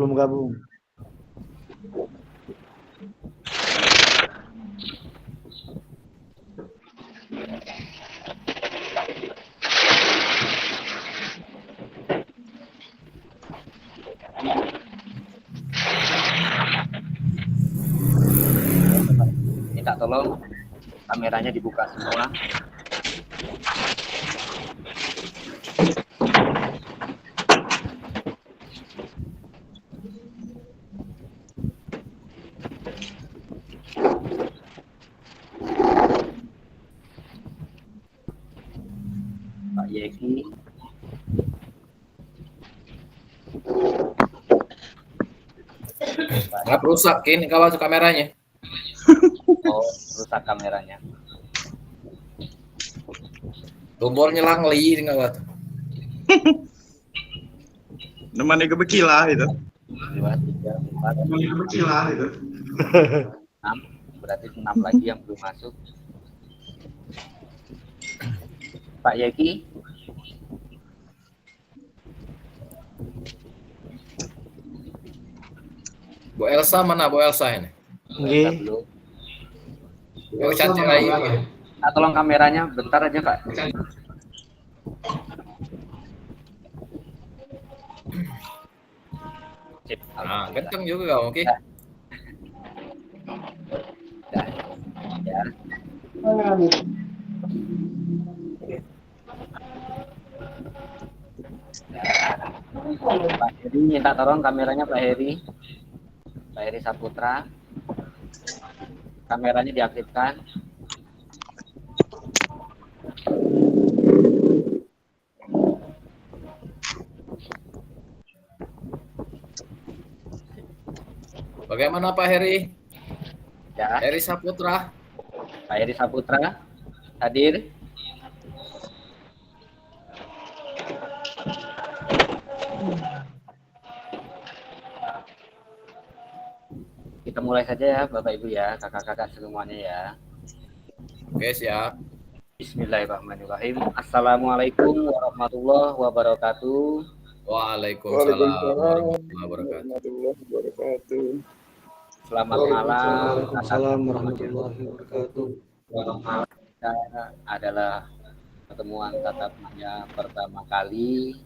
belum gabung. Minta tolong kameranya dibuka semua. Pak Yeki. Nggak rusak ini kawan kameranya. Oh, rusak kameranya. Tombolnya langli ngawat. Namanya kebekilah itu. 2, 3, 4, Namanya kebekilah itu. 6. Berarti 6 lagi yang belum masuk. Pak Yeki. Bu Elsa mana Bu Elsa ini? Elsa belum. Oh, cantik lagi. Nah, tolong kameranya bentar aja Kak. Sip. Nah, ganteng juga kau, oke? Ya. Pak Heri minta tolong kameranya Pak Heri. Pak Heri Saputra. Kameranya diaktifkan. Bagaimana Pak Heri? Ya. Heri Saputra. Pak Heri Saputra hadir. Kita mulai saja ya Bapak Ibu ya, kakak-kakak semuanya ya. Oke, siap. Bismillahirrahmanirrahim. Assalamualaikum warahmatullahi wabarakatuh. Waalaikumsalam warahmatullahi wabarakatuh. Selamat malam. Waalaikumsalam warahmatullahi wabarakatuh. Kita adalah pertemuan tatap muka pertama kali.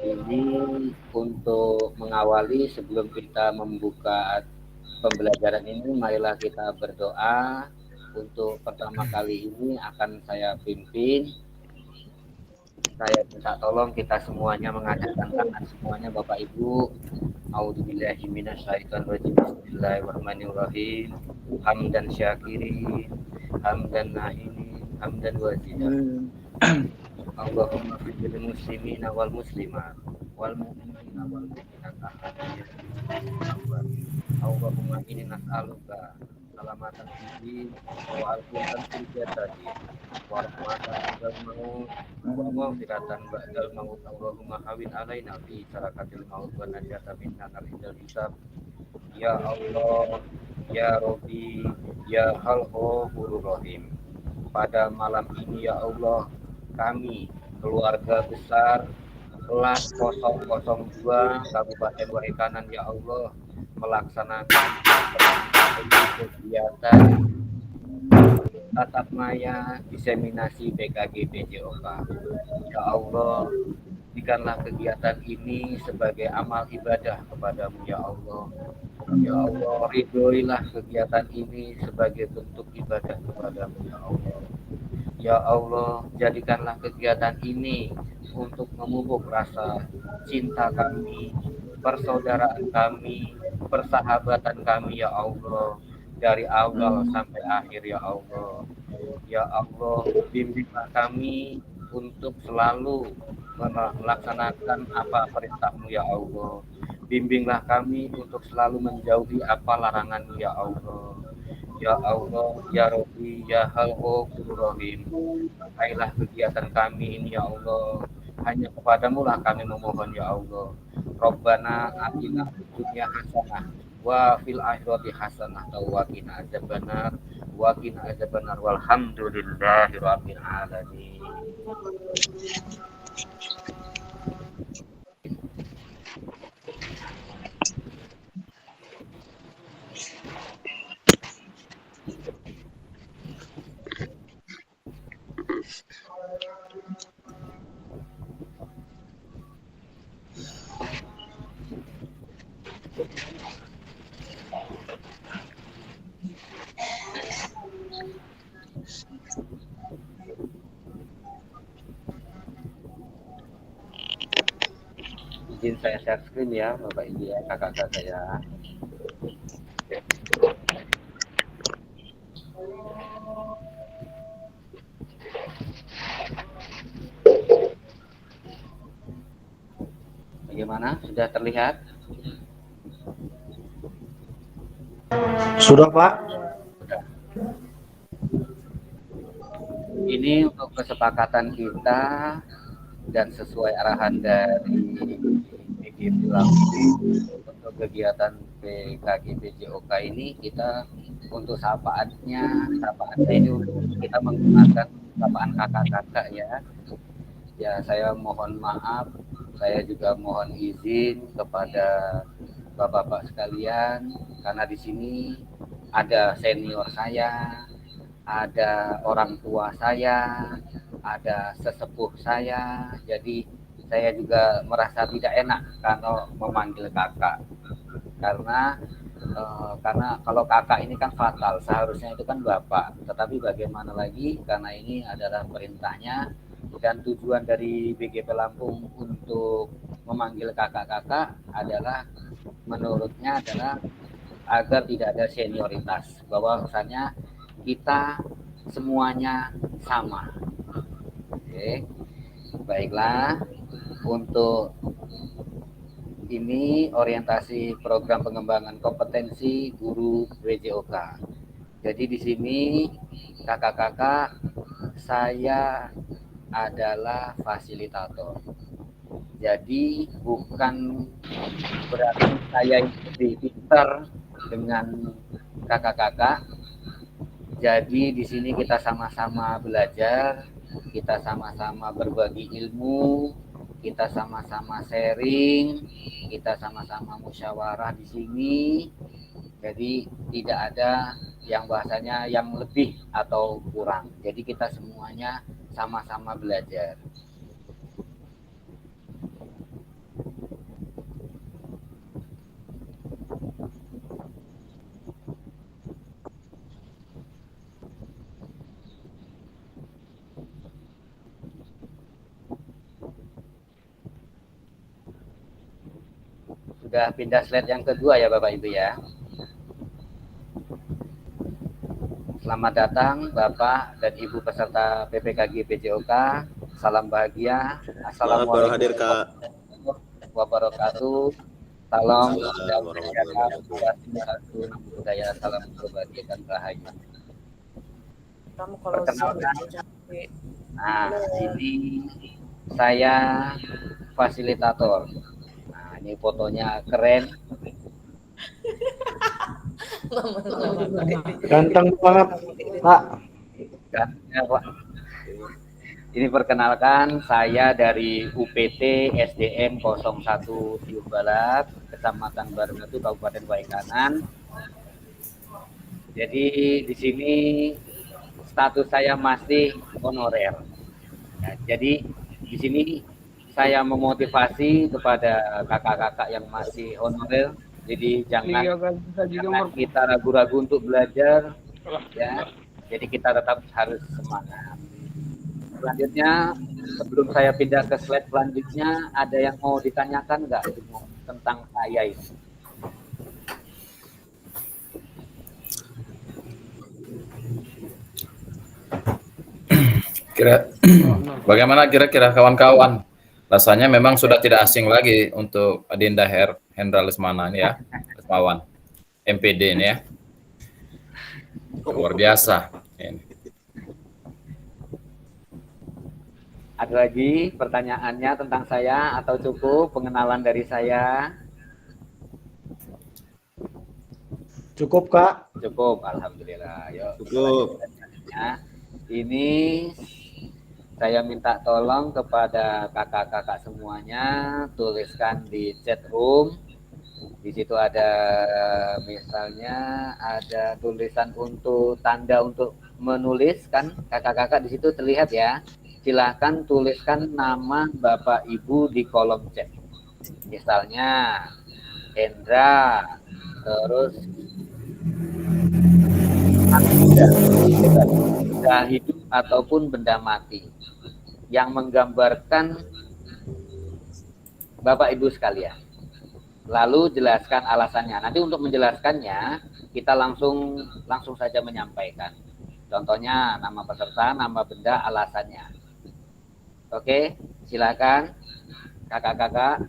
Ini untuk mengawali sebelum kita membuka pembelajaran ini, marilah kita berdoa. Untuk pertama kali ini akan saya pimpin. Saya minta tolong kita semuanya mengacungkan tangan semuanya Bapak Ibu. A'udzubillahi minasyaitonirrajim. Bismillahirrahmanirrahim. Hamdan syakirin, hamdan na'imin, hamdan wazidan. Allahumma fil muslimina wal muslimat wal mu'minina wal mu'minat. Allahumma inni nas'aluka salamatan fiddin wa alfatan fil jasadi wa rahmatan fil maut wa maghfiratan ba'dal maut. Allahumma hawin alaina fi sarakatil maut wa najata minna naridal hisab. Ya Allah, ya Rabbi, ya Al-Ghafurur Rahim. Pada malam ini ya Allah, kami keluarga besar kelas 002 Kabupaten Waikanan ya Allah melaksanakan kegiatan tatap maya diseminasi BKG PJOK. Ya Allah, jadikanlah kegiatan ini sebagai amal ibadah kepadamu ya Allah. Ya Allah, ridhoilah kegiatan ini sebagai bentuk ibadah kepadamu ya Allah. Ya Allah, jadikanlah kegiatan ini untuk memupuk rasa cinta kami, persaudaraan kami, persahabatan kami ya Allah, dari awal sampai akhir ya Allah. Ya Allah, bimbinglah kami untuk selalu melaksanakan apa perintah-Mu ya Allah. Bimbinglah kami untuk selalu menjauhi apa larangan-Mu ya Allah. Ya Allah, ya Rabbi, ya Al-Ghafurur Rahim. Pakailah kegiatan kami ini ya Allah. Hanya kepadamu lah kami memohon ya Allah. Rabbana atina fid dunya hasanah wa fil akhirati hasanah wa qina adzabannar walhamdulillahi rabbil alamin. Izin saya share screen ya, Bapak Ibu ya, kakak-kakak saya. Bagaimana? Sudah terlihat? Sudah, Pak. Ini untuk kesepakatan kita dan sesuai arahan dari BGP Lampung untuk kegiatan PKG PJOK ini, kita untuk sapaannya ini kita menggunakan sapaan kakak-kakak ya. Ya, saya mohon maaf, saya juga mohon izin kepada bapak-bapak sekalian karena di sini ada senior saya, ada orang tua saya, ada sesepuh saya, jadi saya juga merasa tidak enak kalau memanggil kakak karena kalau kakak ini kan fatal, seharusnya itu kan bapak, tetapi bagaimana lagi karena ini adalah perintahnya dan tujuan dari BGP Lampung untuk memanggil kakak-kakak adalah menurutnya adalah agar tidak ada senioritas, bahwasanya kita semuanya sama. Oke, baiklah. Untuk ini orientasi program pengembangan kompetensi guru WJOK. Jadi di sini kakak-kakak, saya adalah fasilitator. Jadi bukan berarti saya lebih pintar dengan kakak-kakak. Jadi di sini kita sama-sama belajar, kita sama-sama berbagi ilmu, kita sama-sama sharing, kita sama-sama musyawarah di sini. Jadi tidak ada yang bahasanya yang lebih atau kurang. Jadi kita semuanya sama-sama belajar. Sudah pindah slide yang kedua ya Bapak Ibu ya. Selamat datang Bapak dan Ibu peserta PPKG PJOK. Salam bahagia. Assalamualaikum warahmatullahi wabarakatuh. Salam budaya, salam berbagi dan bahagia. Perkenalkan, nah ini saya fasilitator. Nah ini fotonya keren. Ganteng banget, Pak. Ganteng, Pak. Ini perkenalkan, saya dari UPT SDM 01 Tiung Balat, Kecamatan Barugatu, Kabupaten Waikanan. Jadi di sini status saya masih honorer. Ya, jadi di sini saya memotivasi kepada kakak-kakak yang masih honorer. Jadi jangan kita ragu-ragu untuk belajar, ya. Jadi kita tetap harus semangat. Selanjutnya, sebelum saya pindah ke slide selanjutnya, ada yang mau ditanyakan nggak tentang saya ini? Bagaimana kira-kira kawan-kawan? Rasanya memang sudah tidak asing lagi untuk Adinda Hendra Lesmana ini ya, Lesmawan, MPD ini ya. Luar biasa. Ini. Ada lagi pertanyaannya tentang saya atau cukup pengenalan dari saya? Cukup, Kak. Cukup, alhamdulillah. Yuk, Cukup. Ini saya minta tolong kepada kakak-kakak semuanya, tuliskan di chat room. Di situ ada misalnya ada tulisan untuk tanda untuk menulis kan, kakak-kakak di situ terlihat ya. Silahkan tuliskan nama Bapak Ibu di kolom chat. Misalnya Hendra, terus benda hidup ataupun benda mati yang menggambarkan Bapak Ibu sekalian. Lalu jelaskan alasannya. Nanti untuk menjelaskannya kita langsung saja menyampaikan. Contohnya nama peserta, nama benda, alasannya. Oke, silakan kakak-kakak.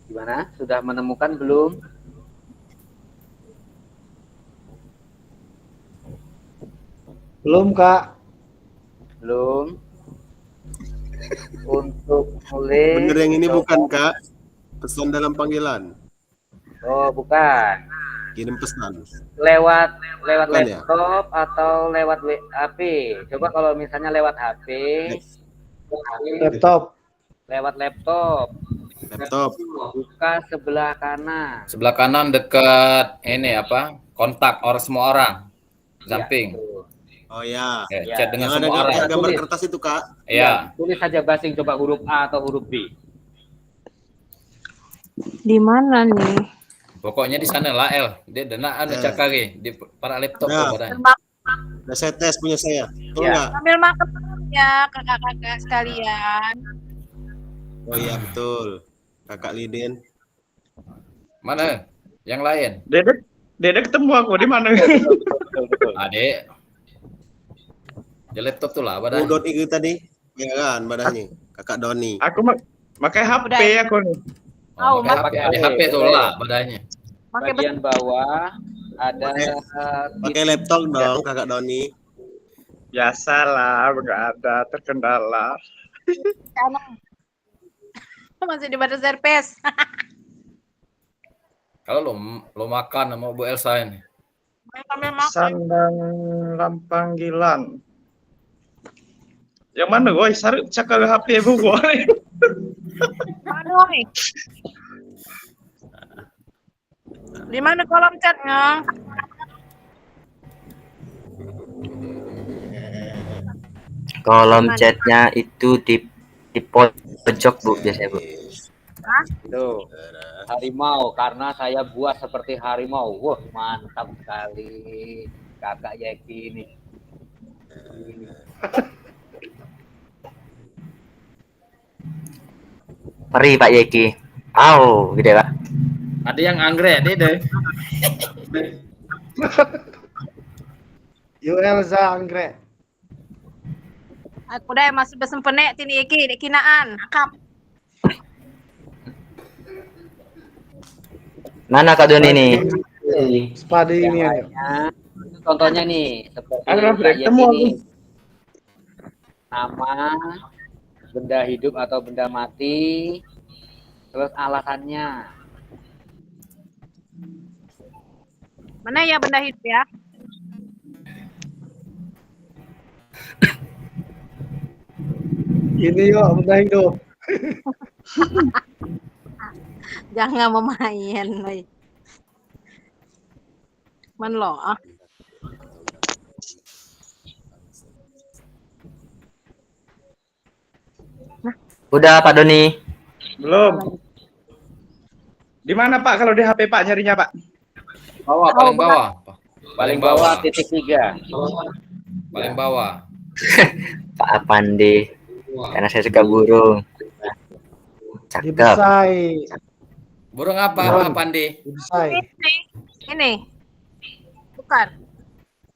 Gimana? Sudah menemukan belum? Belum, Kak. Belum. Untuk mulai. Bener yang ini bukan, Kak? Pesan dalam panggilan. Oh, bukan. Kirim pesan. Lewat Bukan ya? laptop atau lewat HP. Coba kalau misalnya lewat HP, Laptop. lewat laptop, Laptop. buka sebelah kanan. Sebelah kanan dekat ini apa? Kontak orang semua orang. Samping. Ya, Oh ya. Ya. Chat dengan Yang ada semua orang. gambar Tulis. kertas itu, Kak. Iya. Tulis saja basing, coba huruf A atau huruf B. Di mana nih? Pokoknya di sana lah El. Dia dana anu cakari di para laptop Nah. tuh padahal. Udah saya tes punya saya. Betul Ya. nggak? Sambil makan ya kakak-kakak sekalian. Oh iya betul. Kakak Lidin. Mana? Yang lain? Dedek ketemu aku di mana? Adek. Di laptop tuh lah Oh, padahal. Doni itu tadi. Ya kan badanya. Kakak Doni. Aku pakai HP Udah. aku nih. Oh, Udah, pakai pakai di HP. HP tuh lah badannya. Pakai Bagian bawah ada Pakai laptop dong, Kakak Doni. Biasalah, nggak ada terkendala. bencana. Masih di batas serpes. Kalau lo makan sama Bu Elsa ini. Sambil makan. Sandang Lampanggilan. Yang mana gue? Sarip cakap HP aku gue. Aduh. Di mana kolom chatnya? Kolom chatnya itu di pojok Bu biasanya Bu. Tuh, harimau, karena saya buat seperti harimau. Wah, mantap sekali kakak Yeki ini. Mari Pak Yeki. Au, gitu ya Pak. Ada yang anggrek deh. Yo Elza anggrek. Aku dah masih bersempenek tini Eki dek kinaan. Akap. Mana Kak Doni nih? Spadi Yang ini ya. lainnya, contohnya nih, seperti Ada Kak break, Yeki temu ini. Nama, benda hidup atau benda mati, terus alasannya. Mana ya benda hidup ya? Ini yuk benda hidup. Jangan memain, woi. Man lo ah. Udah Pak Doni. Belum. Di mana Pak kalau di HP Pak nyarinya Pak? Bawah, paling bawah. Paling bawah titik 3. Paling bawah. Pak Apandi. Karena saya suka burung. Di Cakep. Besai. Burung apa Pandi? Di Besai. Ini. Bukan.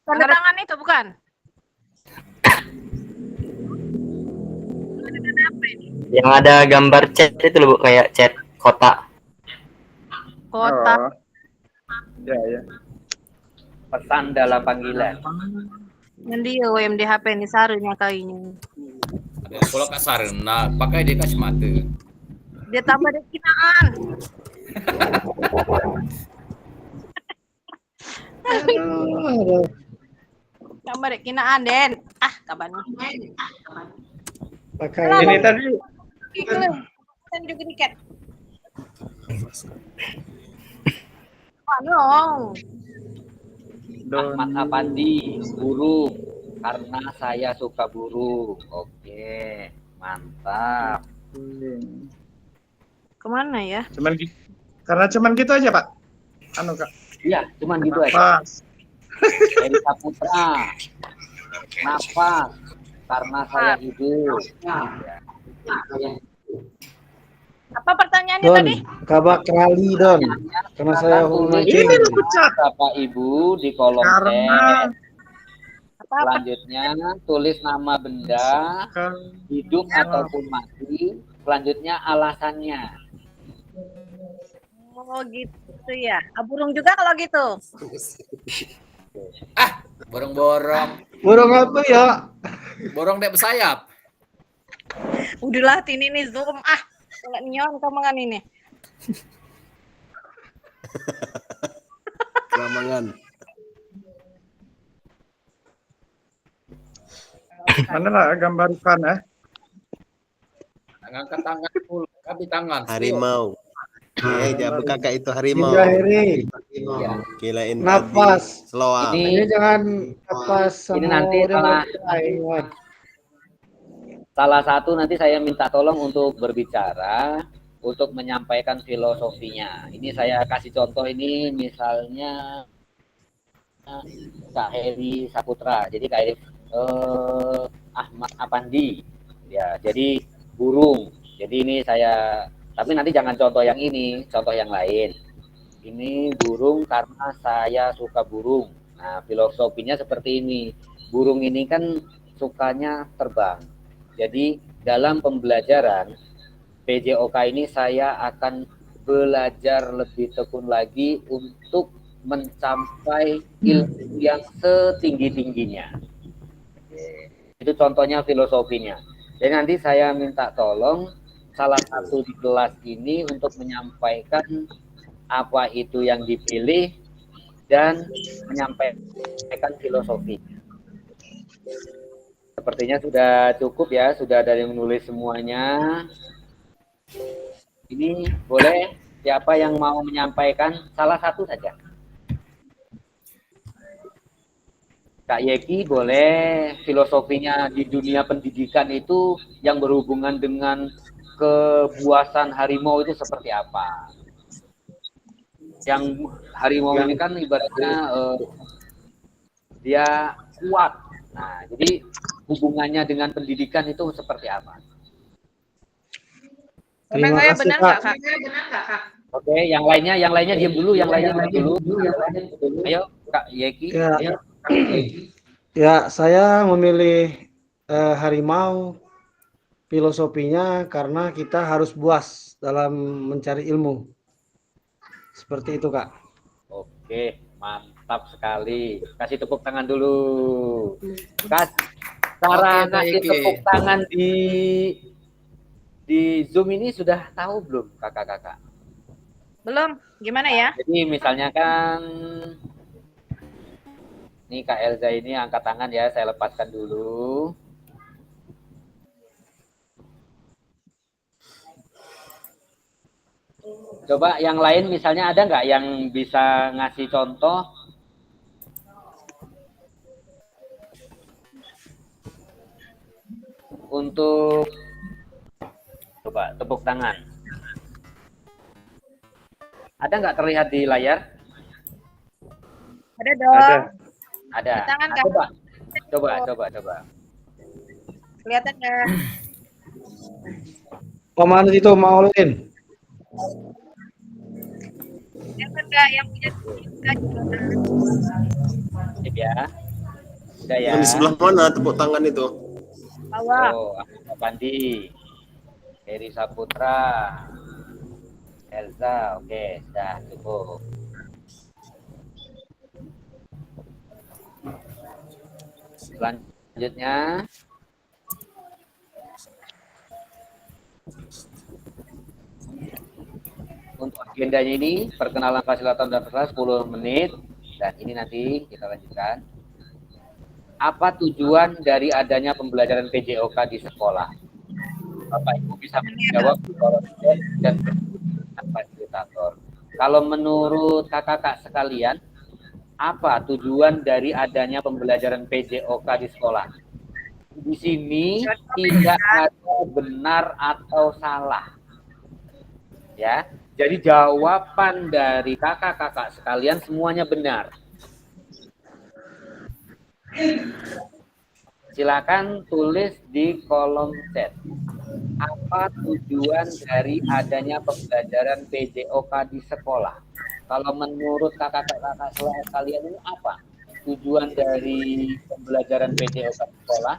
Tanda tangan itu bukan? Yang ada gambar chat itu loh Bu, kayak chat kotak. Kota. Oh. Ya, ya. Pesan dalam panggilan. Yang dia WMD HP ini sarunya kayaknya. Kalau kasar, nah pakai dia kasih mata. Dia tambah dek kinaan. Aduh. Tambah dek kinaan Den. Ah, kapan? Pakai Ini tadi Itu. Saya juga tiket. Dong. Ahmad Apandi, burung. Karena saya suka burung. Oke, mantap. Kemana ya? Karena cuman gitu aja, Pak. Anu, Kak. Iya, cuman gitu aja. Pas. Eri Saputra, nafas. Karena saya hidup. Apa pertanyaannya Don, tadi? kabak rali Don. Karena saya Tulis mancing. Ini pecat. Bapak Ibu di kolom Karena chat. Selanjutnya tulis nama benda, hidup ataupun mati. Selanjutnya alasannya. Oh gitu ya. Burung juga kalau gitu. Borong-borong. Burung apa ya? Borong dek bersayap. Udahlah ini nih Zoom nggak nyon kamangan ini. Ramangan. mana lah gambar ikan ya? Angkat tangan dulu, kaki tangan. Harimau. Jangan kakak itu harimau. Indra Heri. Kirain Nafas. Seloang. Ini jangan nafas sama Ini nanti orang salah. lain. Salah satu nanti saya minta tolong untuk berbicara, untuk menyampaikan filosofinya. Ini saya kasih contoh ini misalnya Kak Heri Saputra. Jadi Kak Heri Ahmad Apandi. Ya, jadi burung. Jadi ini saya, tapi nanti jangan contoh yang ini, contoh yang lain. Ini burung karena saya suka burung. Nah, filosofinya seperti ini. Burung ini kan sukanya terbang. Jadi dalam pembelajaran PJOK ini saya akan belajar lebih tekun lagi untuk mencapai ilmu yang setinggi-tingginya. Itu contohnya filosofinya. Jadi nanti saya minta tolong salah satu di kelas ini untuk menyampaikan apa itu yang dipilih dan menyampaikan filosofi. Sepertinya sudah cukup ya, sudah ada yang menulis semuanya. Ini boleh siapa yang mau menyampaikan salah satu saja. Kak Yeki boleh, filosofinya di dunia pendidikan itu yang berhubungan dengan kebuasan harimau itu seperti apa? Yang harimau ini kan ibaratnya dia kuat. Nah, jadi hubungannya dengan pendidikan itu seperti apa? Terima saya kasih, benar Kak. nggak Kak? Oke, yang lainnya diam dulu, yang lainnya diam dulu. Ayo, Kak Yeki. Ya. Ayo. Ya, saya memilih harimau filosofinya karena kita harus buas dalam mencari ilmu. Seperti itu, Kak. Oke, mantap sekali. Kasih tepuk tangan dulu. Cara Oke, ngasih Yeki. tepuk tangan di Zoom ini sudah tahu belum, kakak-kakak? Belum. Gimana ya? Jadi misalnya kan ini Kak Elza ini angkat tangan ya, saya lepaskan dulu. Coba yang lain misalnya ada nggak yang bisa ngasih contoh? Untuk coba tepuk tangan. Ada nggak terlihat di layar? Ada dong. Ada. Tangan, Ah, coba. Kelihatan nggak? Komandan itu mau ulin. Kelihatan nggak yang punya Sip ya. Udah ya. Yang di sebelah mana tepuk tangan itu? bawah? Oh, Ahmad Pandi, Heri Saputra, Elza, oke, sudah cukup. Selanjutnya, untuk agendanya ini, perkenalan fasilitator dan peserta 10 menit, dan ini nanti kita lanjutkan. Apa tujuan dari adanya pembelajaran PJOK di sekolah? Bapak Ibu bisa menjawab dan fasilitator. Kalau menurut kakak-kakak sekalian, apa tujuan dari adanya pembelajaran PJOK di sekolah? Di sini tidak ada benar atau salah. Ya, jadi jawaban dari kakak-kakak sekalian semuanya benar. Silakan tulis di kolom chat. Apa tujuan dari adanya pembelajaran PJOK di sekolah? Kalau menurut kakak-kakak sekalian ini apa tujuan dari pembelajaran PJOK di sekolah?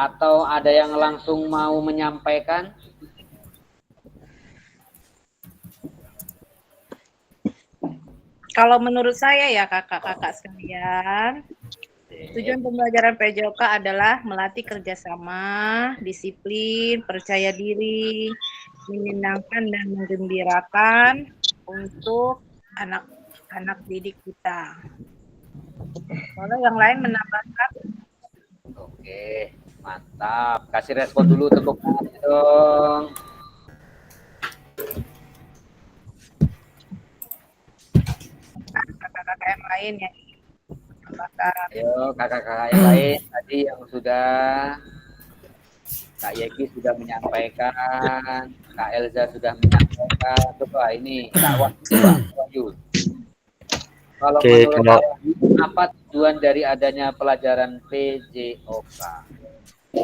Atau ada yang langsung mau menyampaikan? Kalau menurut saya ya kakak-kakak sekalian, tujuan pembelajaran PJOK adalah melatih kerjasama, disiplin, percaya diri, menyenangkan dan menggembirakan untuk anak-anak didik kita. Kalau yang lain menambahkan. Oke, mantap. Kasih respon dulu, tepuk tangan dong. Kakak-kakak yang lain ya. Apakah Ayo kakak-kakak yang lain tadi yang sudah Kak Yeki sudah menyampaikan, Kak Elza sudah menyampaikan. Coba ini Kak Wahyu. Kalau Oke, menurut kalau- Kak Wahyu, apa tujuan dari adanya pelajaran PJOK?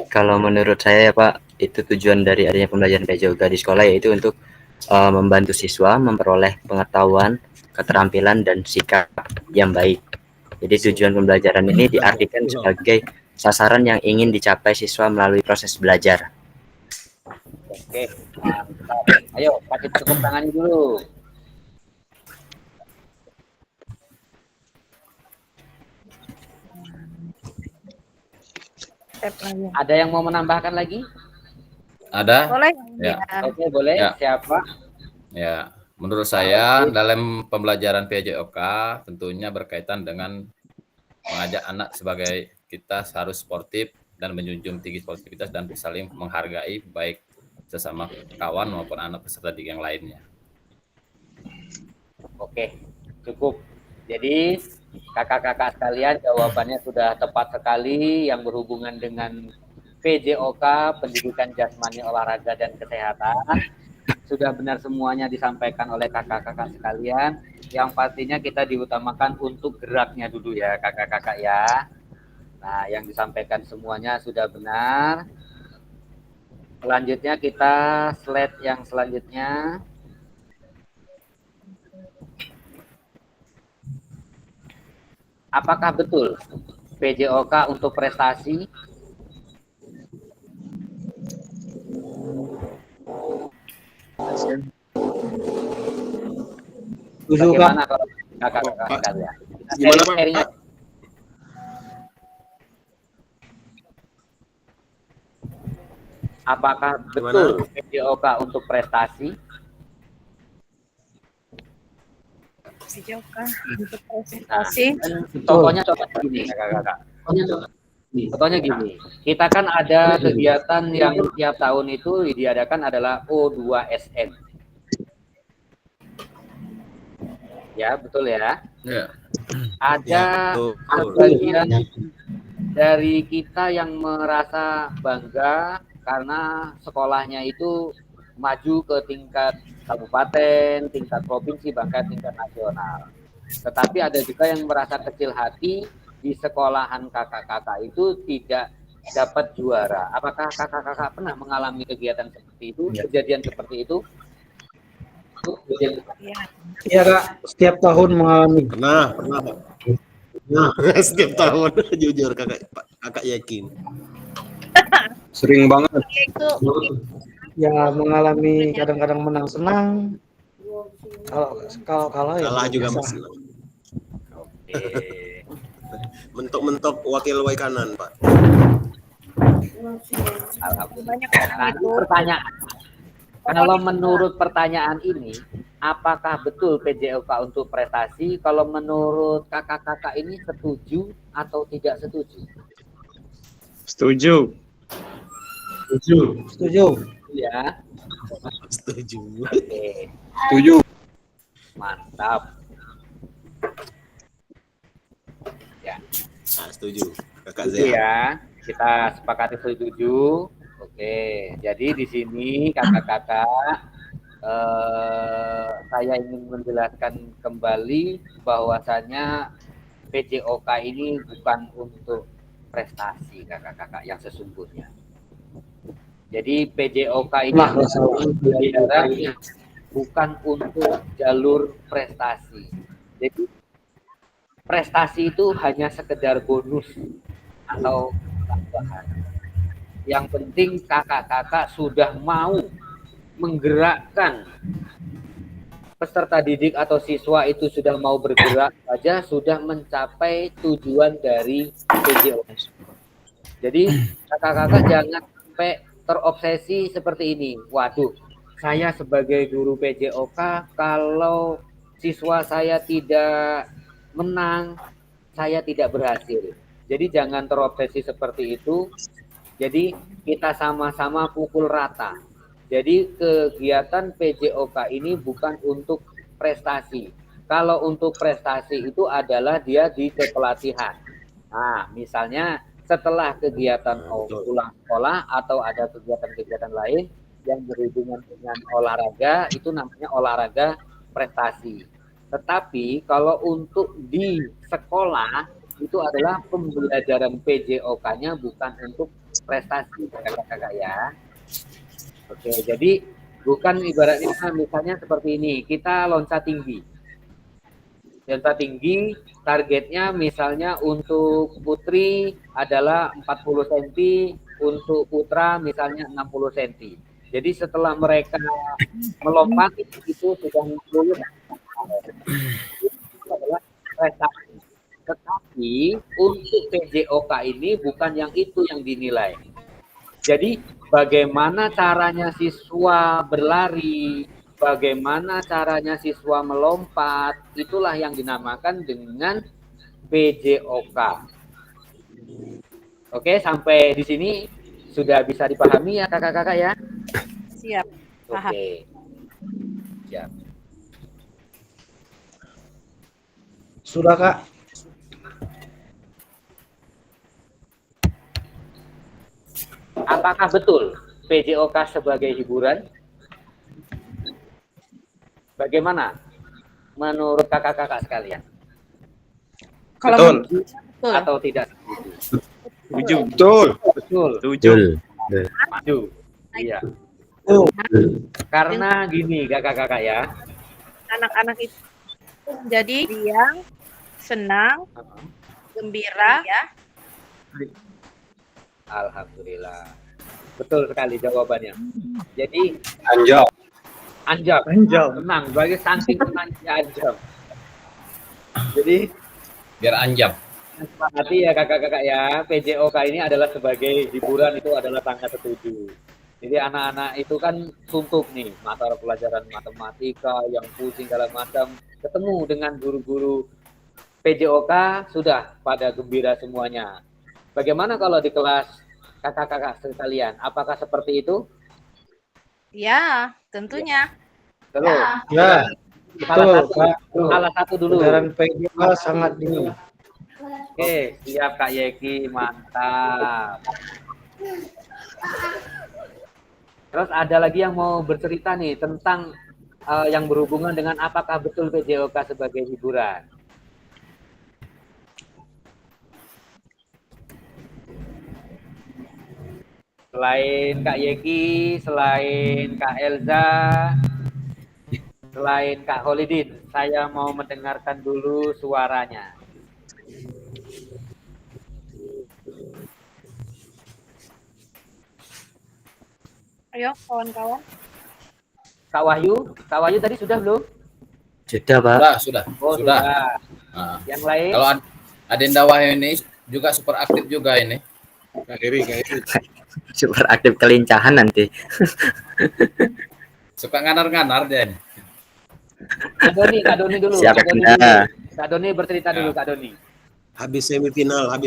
Kalau menurut saya ya Pak, itu tujuan dari adanya pembelajaran PJOK di sekolah yaitu untuk membantu siswa memperoleh pengetahuan, keterampilan, dan sikap yang baik. Jadi tujuan pembelajaran ini diartikan sebagai sasaran yang ingin dicapai siswa melalui proses belajar. Oke, mantap. Ayo kasih tepuk tangan dulu. Ada yang mau menambahkan lagi? Ada? boleh? Ya. Oke, boleh. Ya. Siapa? Ya, menurut saya dalam pembelajaran PJOK tentunya berkaitan dengan mengajak anak sebagai kita harus sportif dan menjunjung tinggi sportivitas dan saling menghargai baik sesama kawan maupun anak peserta didik yang lainnya. Oke, cukup. Jadi kakak-kakak sekalian jawabannya sudah tepat sekali yang berhubungan dengan PJOK, pendidikan jasmani, olahraga, dan kesehatan. Sudah benar semuanya disampaikan oleh kakak-kakak sekalian. Yang pastinya kita diutamakan untuk geraknya dulu ya kakak-kakak ya. Nah, yang disampaikan semuanya sudah benar. Selanjutnya kita slide yang selanjutnya. Apakah betul PJOK untuk prestasi? Setuju, Kak. Bagaimana kalau kakak-kakak sekalian? Kita Gimana, Pak? sharing-sharing aja. Apakah betul PJOK untuk prestasi? PJOK untuk presentasi. Contohnya gini kakak-kakak. Contohnya gini, kita kan ada kegiatan yang tiap tahun itu diadakan adalah O2SM. Ya, betul ya. Ya. Ada bagian dari kita yang merasa bangga karena sekolahnya itu maju ke tingkat kabupaten, tingkat provinsi, bahkan tingkat nasional. Tetapi ada juga yang merasa kecil hati di sekolahan kakak-kakak itu tidak dapat juara. Apakah kakak-kakak pernah mengalami kegiatan seperti itu, kejadian seperti itu? Iya, Kak. Setiap tahun mengalami. Pernah, Pak. Nah, setiap tahun jujur kakak yakin. Sering banget. Itu Ya, mengalami kadang-kadang menang senang. Kalau kalah ya Kalah juga biasa. masih. Oke. Mentok-mentok wakil way kanan, Pak. Alhamdulillah. banyak orang Nah, itu. pertanyaan. Kalau menurut pertanyaan ini, apakah betul PJOK untuk prestasi? Kalau menurut kakak-kakak ini setuju atau tidak setuju? Setuju. Setuju. Ya, Setuju. oke, Setuju. mantap. Ya, Nah, setuju. Kakak itu Zea. ya, kita sepakati setuju. Oke, jadi di sini kakak-kakak saya ingin menjelaskan kembali bahwasanya PJOK ini bukan untuk prestasi kakak-kakak yang sesungguhnya. Jadi PJOK ini Nah, masalah. bukan untuk jalur prestasi. Jadi prestasi itu hanya sekedar bonus atau tambahan. Yang penting kakak-kakak sudah mau menggerakkan peserta didik atau siswa itu sudah mau bergerak saja sudah mencapai tujuan dari PJOK. Jadi kakak-kakak jangan sampai terobsesi seperti ini. Waduh, saya sebagai guru PJOK kalau siswa saya tidak menang, saya tidak berhasil. Jadi jangan terobsesi seperti itu. Jadi kita sama-sama pukul rata. Jadi kegiatan PJOK ini bukan untuk prestasi. Kalau untuk prestasi itu adalah dia di kepelatihan. Nah, misalnya setelah kegiatan pulang sekolah atau ada kegiatan-kegiatan lain yang berhubungan dengan olahraga, itu namanya olahraga prestasi. Tetapi kalau untuk di sekolah, itu adalah pembelajaran PJOK-nya bukan untuk prestasi, kakak-kakak ya. Oke, jadi bukan ibaratnya misalnya seperti ini, kita loncat tinggi. Loncat tinggi, targetnya misalnya untuk putri adalah 40 cm, untuk putra misalnya 60 cm. Jadi setelah mereka melompat itu sudah 60 itu adalah prestasi. Tetapi untuk PJOK ini bukan yang itu yang dinilai. Jadi bagaimana caranya siswa berlari, bagaimana caranya siswa melompat, itulah yang dinamakan dengan PJOK. Oke, sampai di sini sudah bisa dipahami ya kakak-kakak ya? Siap. Paham. Oke. Siap. Sudah, Kak. Apakah betul PJOK sebagai hiburan? Bagaimana menurut kakak-kakak sekalian? Kalau Betul. betul. Atau tidak? Setuju. Betul. Betul. Setuju. Maju. Iya. Oh. Karena gini kakak-kakak ya. Anak-anak itu menjadi yang senang, gembira, ya. Alhamdulillah. Betul sekali jawabannya. Jadi Anjal. anjam, Anjam. tenang, bagi saking tenangnya anjam. Jadi Biar anjam. sepakati ya kakak-kakak ya, PJOK ini adalah sebagai hiburan, itu adalah sangat setuju. Jadi anak-anak itu kan suntuk nih mata pelajaran matematika yang pusing segala macam, ketemu dengan guru-guru PJOK sudah pada gembira semuanya. Bagaimana kalau di kelas kakak-kakak sekalian? Apakah seperti itu? Ya, tentunya. Terus Ya, betul, Kak. salah satu dulu. Pelajaran PJOK sangat ini. Oke, siap Kak Yeki, mantap. Terus ada lagi yang mau bercerita nih tentang yang berhubungan dengan apakah betul PJOK sebagai hiburan. Selain Kak Yeki, selain Kak Elza, selain Kak Holidin, saya mau mendengarkan dulu suaranya. Ayo, kawan-kawan. Kak Wahyu tadi sudah belum? Sudah, Pak. Sudah. Oh, Sudah. sudah. Nah, Yang lain? kalau Adinda Wahyu ini juga super aktif juga ini. Kak Heri. Super aktif kelincahan nanti. Suka nganar-nganar dia ini. Kak Doni dulu. Siap, Kak Doni Bunda. dulu. Kak Doni bercerita dulu, Kak Doni. Habis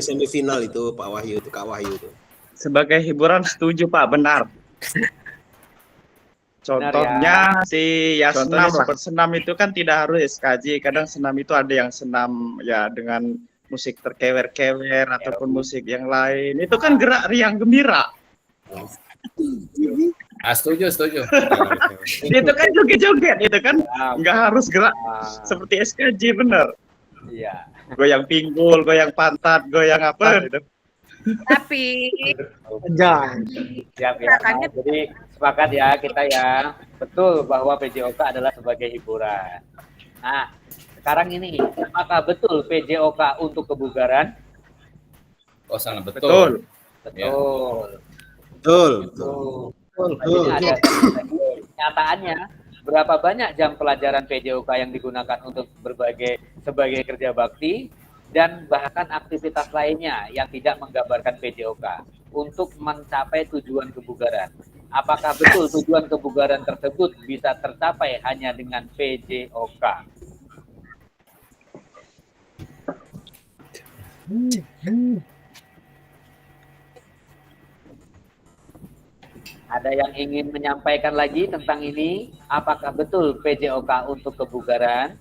semifinal itu Pak Wahyu itu, Kak Wahyu itu. Sebagai hiburan setuju Pak, benar. Contohnya si ya senam lah. Senam itu kan tidak harus SKJ. Kadang senam itu ada yang senam ya dengan musik terkewer-kewer ataupun musik yang lain. Itu kan gerak riang gembira. Setuju. Itu kan joget-joget, itu kan nggak harus gerak seperti SKJ, bener. Iya. Goyang pinggul, goyang pantat, goyang apa gitu. Tapi Jangan. Siap ya. Nah, jadi sepakat ya kita ya. Betul bahwa PJOK adalah sebagai hiburan. Nah, sekarang ini apakah betul PJOK untuk kebugaran? Oh, sangat betul. Betul. Betul. Ini ada kenyataannya berapa banyak jam pelajaran PJOK yang digunakan untuk sebagai kerja bakti dan bahkan aktivitas lainnya yang tidak menggambarkan PJOK untuk mencapai tujuan kebugaran. Apakah betul tujuan kebugaran tersebut bisa tercapai hanya dengan PJOK? Ada yang ingin menyampaikan lagi tentang ini? Apakah betul PJOK untuk kebugaran?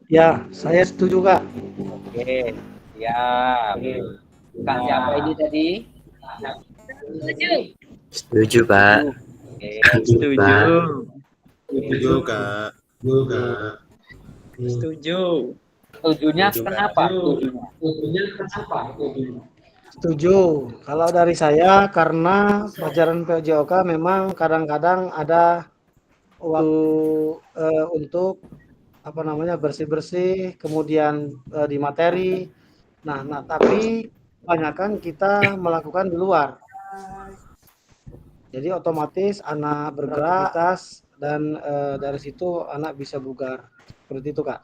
Ya, saya setuju Kak. Oke, siap. Kak siapa ini tadi? Setuju, Pak. Oke. Setuju. Setuju, Kak. Setuju. Tujuannya Setuju, Kak. kenapa? Setuju. Kalau dari saya karena pelajaran PJOK memang kadang-kadang ada waktu untuk bersih-bersih, kemudian di materi. Nah, tapi kebanyakan kita melakukan di luar. Jadi otomatis anak bergerak dan dari situ anak bisa bugar. Seperti itu, Kak.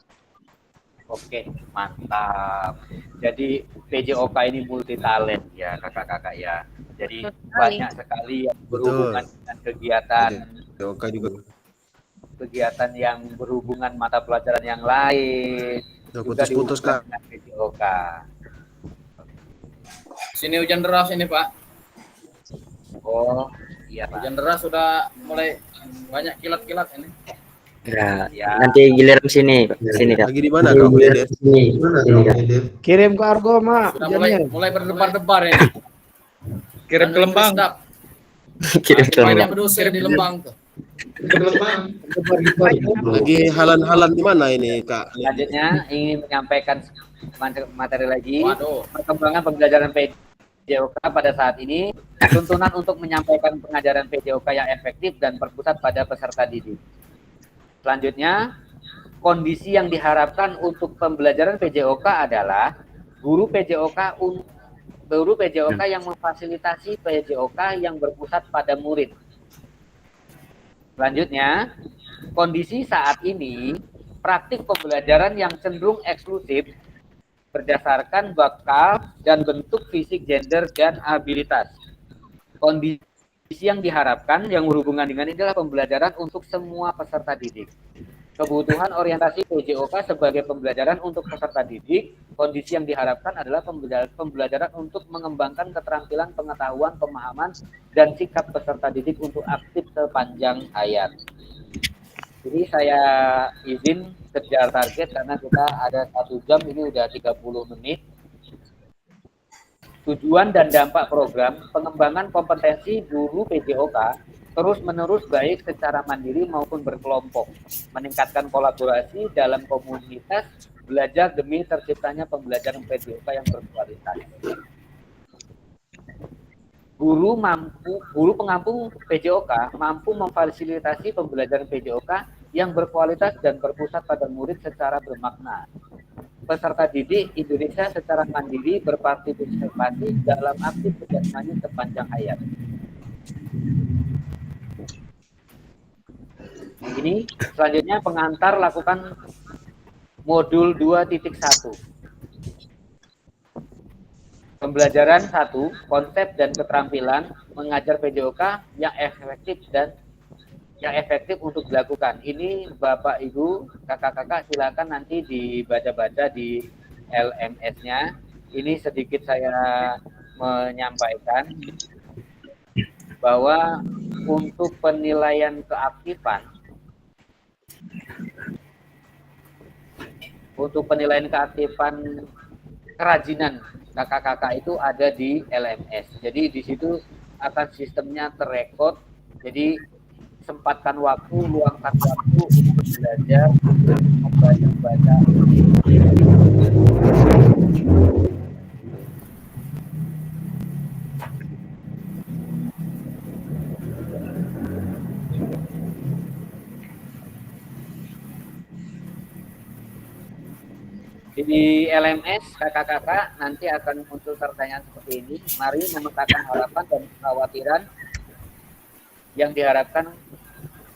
Oke, mantap. Jadi PJOK ini multi talent ya kakak-kakak ya. Jadi banyak sekali yang berhubungan dengan PJOK juga. kegiatan yang berhubungan mata pelajaran yang lain. Juga Putus-putus, Kak. dengan PJOK. Sini hujan deras ini, Pak. Oh, iya Pak. Hujan deras sudah mulai banyak kilat-kilat ini. Ya, nanti giliran sini, Pak. Sini, Kak. Lagi di mana, Kak? Ded? Sini, Kak. Kirim ke Argo, Mak. Sudah hujannya. mulai berdebar-debar ini. Kirim ke Lembang. Sedap. Kirim ke Banyak Lembang. berdosa di Lembang tuh. Lagi halan-halan di mana ini, Kak? Selanjutnya ingin menyampaikan materi lagi. Waduh. Perkembangan pembelajaran PJOK pada saat ini, tuntunan untuk menyampaikan pengajaran PJOK yang efektif dan berpusat pada peserta didik. Selanjutnya, kondisi yang diharapkan untuk pembelajaran PJOK adalah guru PJOK yang memfasilitasi PJOK yang berpusat pada murid. Selanjutnya, kondisi saat ini praktik pembelajaran yang cenderung eksklusif berdasarkan bakal dan bentuk fisik, gender, dan abilitas. Kondisi yang diharapkan yang berhubungan dengan ini adalah pembelajaran untuk semua peserta didik. Kebutuhan orientasi PJOK sebagai pembelajaran untuk peserta didik, kondisi yang diharapkan adalah pembelajaran untuk mengembangkan keterampilan, pengetahuan, pemahaman, dan sikap peserta didik untuk aktif sepanjang hayat. Jadi saya izin kejar target karena kita ada 1 jam, ini udah 30 menit. Tujuan dan dampak program pengembangan kompetensi guru PJOK terus-menerus baik secara mandiri maupun berkelompok, meningkatkan kolaborasi dalam komunitas, belajar demi terciptanya pembelajaran PJOK yang berkualitas. Guru pengampung PJOK mampu memfasilitasi pembelajaran PJOK yang berkualitas dan berpusat pada murid secara bermakna. Peserta didik Indonesia secara mandiri berpartisipasi dalam aktif kerjasama sepanjang hayat. Ini selanjutnya pengantar lakukan modul 2.1. Pembelajaran 1, konsep dan keterampilan mengajar PJOK yang efektif untuk dilakukan. Ini Bapak Ibu, kakak-kakak silakan nanti dibaca-baca di LMS-nya. Ini sedikit saya menyampaikan bahwa untuk penilaian keaktifan kerajinan kakak-kakak itu ada di LMS. Jadi di situ akan sistemnya terrekod. Jadi sempatkan waktu, luangkan waktu untuk belajar, membaca-baca. Di LMS kakak-kakak nanti akan muncul pertanyaan seperti ini. Mari memetakan harapan dan kekhawatiran yang diharapkan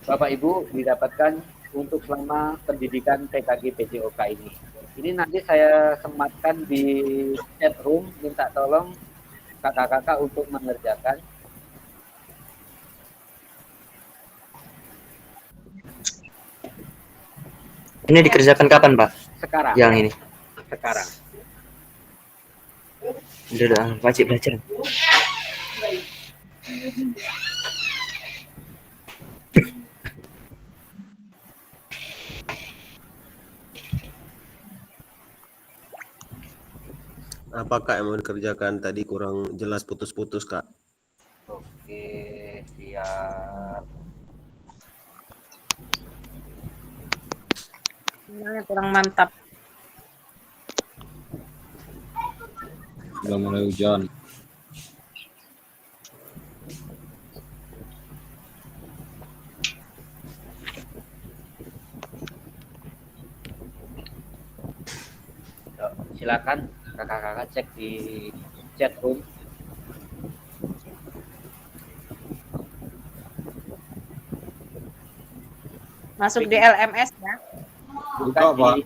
Bapak Ibu didapatkan untuk selama pendidikan TKG PJOK ini. Ini nanti saya sematkan di chat room, minta tolong kakak-kakak untuk mengerjakan. Ini dikerjakan kapan, Pak? Sekarang. Yang ini. Sekarang. Udah wajib belajar. Apa Kak yang mau dikerjakan tadi kurang jelas putus-putus Kak? Oke, siap. Sinyalnya kurang mantap. Udah mulai hujan. Silakan kakak-kakak cek di chat room. Masuk di LMS ya. Bukan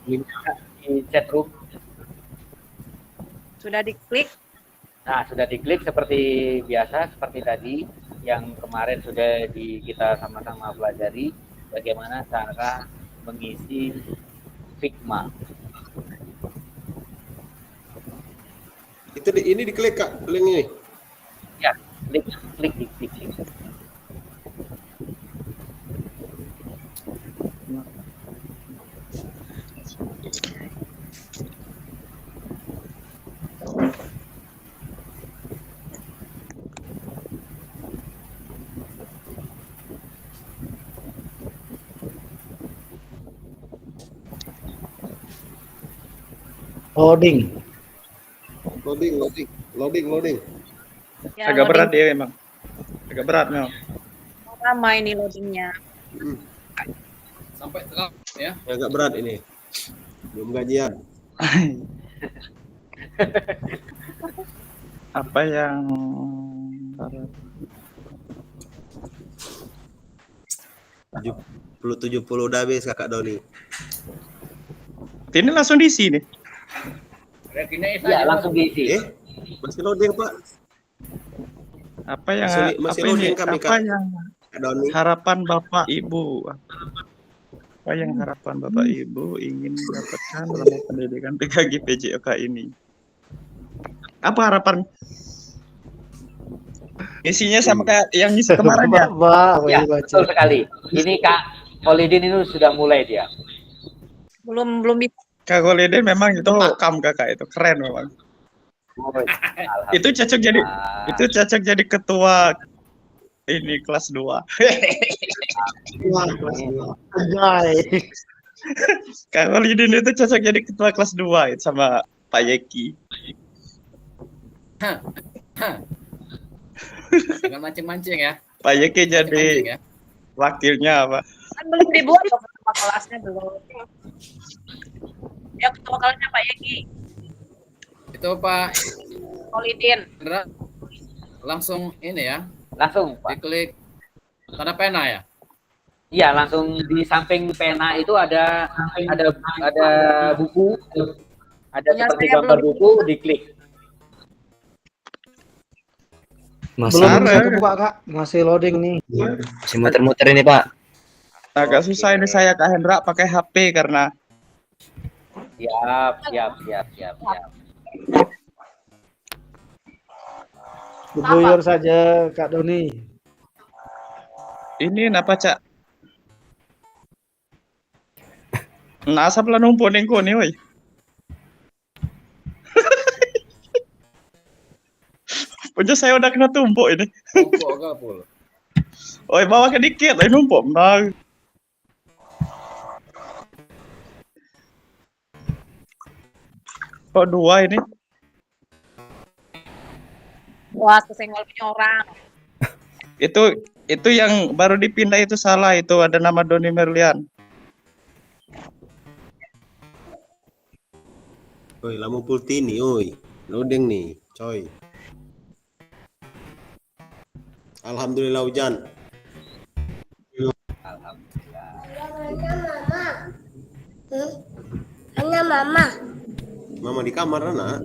di chat room. Sudah diklik. Nah, sudah diklik seperti biasa, seperti tadi yang kemarin sudah kita sama-sama pelajari bagaimana cara mengisi Figma. Ini diklik Kak, link ini. Ya, klik. Loading. Ya, Agak berat loading. dia memang. Agak berat memang. Lama ini loadingnya. Sampai tengah ya. Agak berat ini. Belum gajian. Apa yang 70 udah habis Kakak Doni. ini langsung diisi nih? Ya, langsung diisi. Masih loading Pak. Apa yang Masih apa ini? loading kami, Apa Kak. yang Kak Doni. harapan Bapak Ibu? Apa yang harapan Bapak Ibu ingin dapatkan dalam pendidikan PKG PJOK ini? Apa harapan? Isinya sama kayak yang ngisi kemarin ya? Ya, betul sekali. Ini Kak Holidin itu sudah mulai dia. Belum bisa. Kak Goleden memang itu makam kakak itu keren memang. Itu cocok jadi ketua ini kelas 2. Kak Goleden itu cocok jadi ketua kelas 2 itu sama Pak Yeki. Jangan mancing-mancing ya. Pak Yeki jadi Mancing-mancing ya. wakilnya apa? Kan belum dibuat loh ketua kelasnya belum. Ya ketua kelasnya Pak Yeki. Itu Pak Holidin. Indra langsung ini ya, Langsung, Pak. diklik tanda pena ya. Iya, langsung di samping pena itu ada buku, ada Punya seperti saya gambar belum. buku, diklik. Masih, Belum bisa Ada. kebuka Kak, masih loading nih. masih muter-muter ini Pak. Agak susah ini saya Kak Hendra pakai HP karena Siap. Diguyur saja Kak Doni. ini kenapa Cak? Nah, asap lah numpuk ning kene woi. Punya saya udah kena tumpuk ini. Tumpuk kapul. Oi, bawa ke dikit, lah numpuk. Nah. Kok dua ini? Wah, kesenggol punya orang. Itu yang baru dipindah itu salah, itu ada nama Doni Merlian. Oi, lampu putih nih, oi. Loading nih, coy. Alhamdulillah hujan. Hanya mama. Mama di kamar, Nak.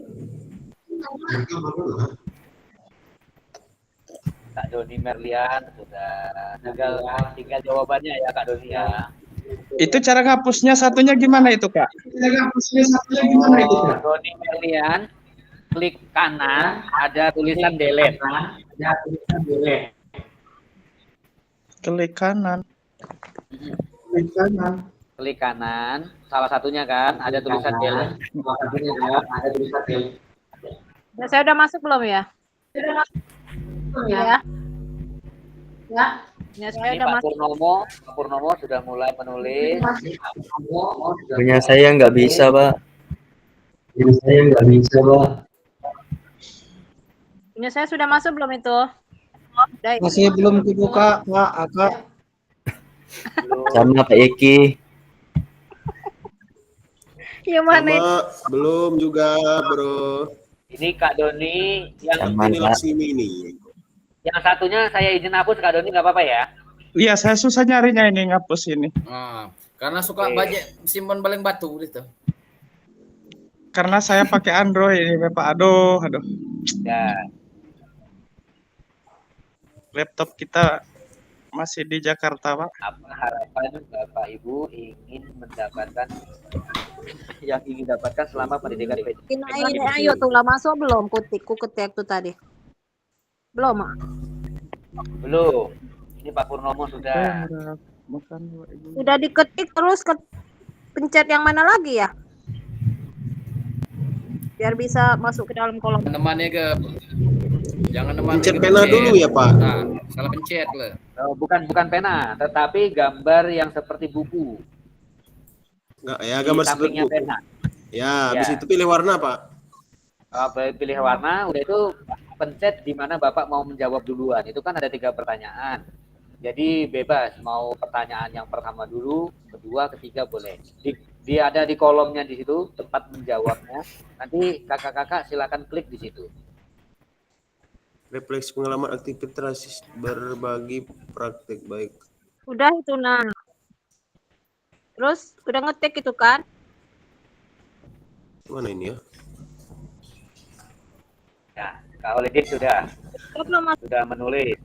Kak Doni Merlian sudah tinggal jawabannya ya Kak Doni ya. Itu cara ngapusnya satunya gimana itu, Kak? Doni Merlian, klik kanan ada tulisan delete. Klik kanan. Klik kanan, salah satunya kan ada tulisan delete. Ya, saya udah masuk belum ya? Ya. Ya, saya Ini udah Pak masuk. Purnomo sudah mulai menulis. Punya saya nggak bisa Pak. Punya saya sudah masuk belum itu? Udah, ya? Masih belum kebuka Kak, Kak. Sama Pak Eki. Yang mana itu? Sama belum juga, Bro. Ini Kak Doni yang Sama Ini Pak. Laksmi nih. yang satunya saya izin hapus Kak Doni nggak apa-apa ya? Iya, saya susah nyarinya ini ngapus ini. Nah, karena suka bajak simpan baleng batu gitu. Karena saya pakai Android ini, Bapak. Aduh. Ya. Laptop kita masih di Jakarta, Pak. Apa harapan Bapak Ibu ingin mendapatkan yang ingin dapatkan selama pendidikan PJ? Ini, ayo tuh lah masuk belum? Ku ketik tuh tadi. Belum, Mak? Belum. Ini Pak Purnomo sudah. Udah diketik terus pencet yang mana lagi ya? Biar bisa masuk ke dalam kolom. Temannya ke jangan nemani Pencet ke pena pencet. dulu ya, Pak. Nah, salah pencet lah. Bukan pena, tetapi gambar yang seperti buku. Enggak ya, Di gambar sampingnya seperti pena. Ya, habis Ya. itu pilih warna, Pak. Pilih warna, udah itu pencet di mana Bapak mau menjawab duluan. Itu kan ada 3 pertanyaan. Jadi bebas mau pertanyaan yang pertama dulu, kedua, ketiga boleh. Dia ada di kolomnya di situ tempat menjawabnya. Nanti kakak-kakak silakan klik di situ. Refleksi pengalaman aktivitas berbagi praktik baik. Udah itu nah. Terus udah ngetik itu kan? Mana ini ya? Ya, Kak Olidin sudah Belum masuk. sudah menulis.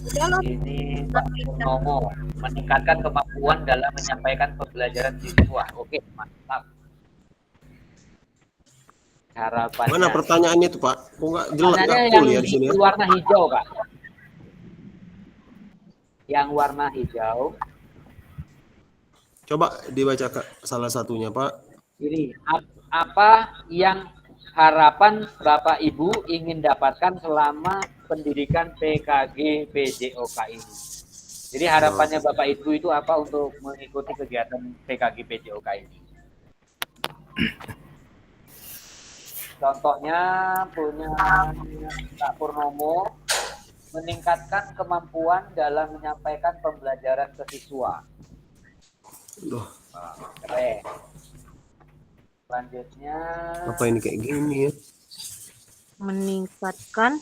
Udah loh. Ini Pak Purnomo meningkatkan kemampuan dalam menyampaikan pembelajaran siswa. Oke, mantap. Harapannya. Mana pertanyaannya tuh, Pak? Kok nggak jelas Pertanyaannya nggak yang full ya di sini ya? warna hijau, Kak. Yang warna hijau. Coba dibaca Kak, salah satunya, Pak. Ini apa yang harapan Bapak Ibu ingin dapatkan selama pendidikan PKG PJOK ini? Jadi harapannya Bapak Ibu itu apa untuk mengikuti kegiatan PKG PJOK ini? Contohnya punya Pak Purnomo meningkatkan kemampuan dalam menyampaikan pembelajaran ke siswa. Loh, Keren. Selanjutnya apa ini kayak gini ya? Meningkatkan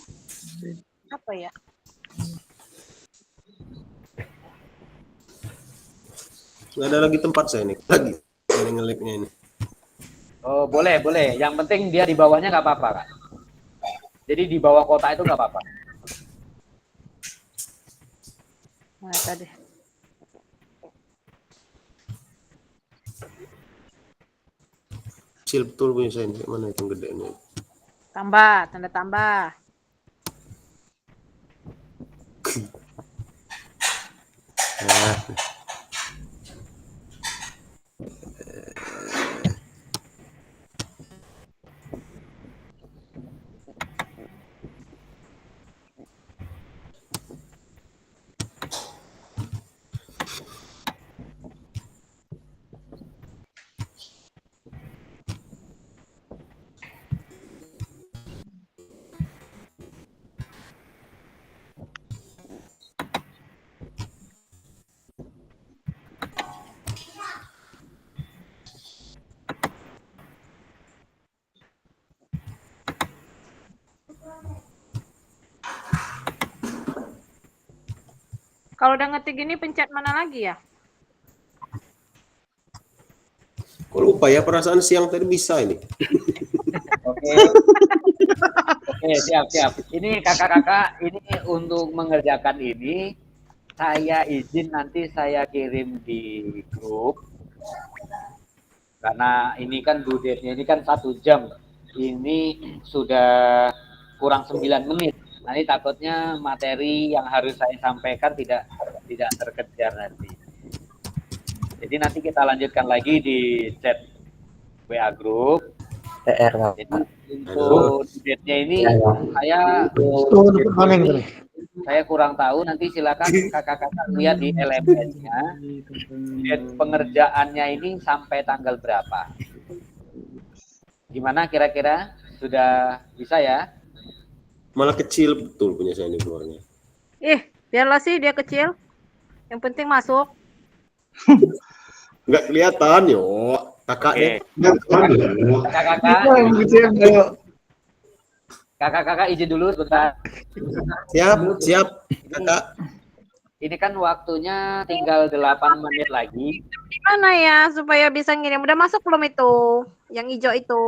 apa ya? Nggak ada lagi tempat saya nih. Lagi ini ngeliknya ini. oh boleh. Yang penting dia di bawahnya nggak apa-apa, Kak. Jadi di bawah kota itu nggak apa-apa. Nah, tadi. Kecil betul punya saya ini. Mana yang gede ini? Tambah, tanda tambah. Nah, Kalau udah ngetik gini pencet mana lagi ya? kok lupa ya perasaan siang tadi bisa ini. Oke. Oke, siap. Ini kakak-kakak, ini untuk mengerjakan ini, saya izin nanti saya kirim di grup. Karena ini kan due date-nya ini kan 1 jam. Ini sudah kurang 9 menit. Nanti takutnya materi yang harus saya sampaikan tidak terkejar nanti. Jadi nanti kita lanjutkan lagi di chat WA group. PR Pak. Jadi untuk date-nya ini saya kurang tahu, nanti silakan kakak-kakak lihat di LMS-nya. Date pengerjaannya ini sampai tanggal berapa? Gimana kira-kira? Sudah bisa ya? Malah kecil betul punya saya ini keluarnya. Biarlah sih dia kecil. Yang penting masuk. Nggak kelihatan yo kakaknya. Kakak-kakak izin dulu sebentar. Siap kakak. Ini kan waktunya tinggal 8 menit lagi. Gimana ya supaya bisa ngirim? Udah masuk belum itu? Yang hijau itu.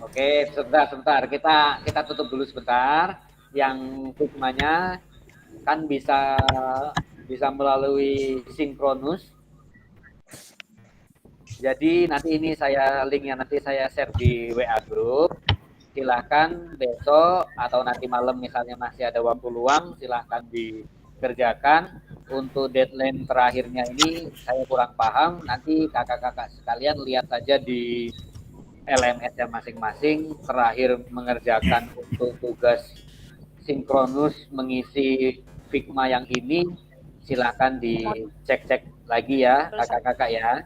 Oke, sebentar. Kita tutup dulu sebentar. Yang Figma-nya kan bisa melalui sinkronus. Jadi nanti ini linknya nanti saya share di WA group. Silahkan besok atau nanti malam misalnya masih ada waktu luang, silahkan dikerjakan. Untuk deadline terakhirnya ini saya kurang paham. Nanti kakak-kakak sekalian lihat saja di LMS-nya masing-masing. Terakhir mengerjakan untuk tugas sinkronus mengisi Figma yang ini, silahkan dicek-cek lagi ya kakak-kakak ya.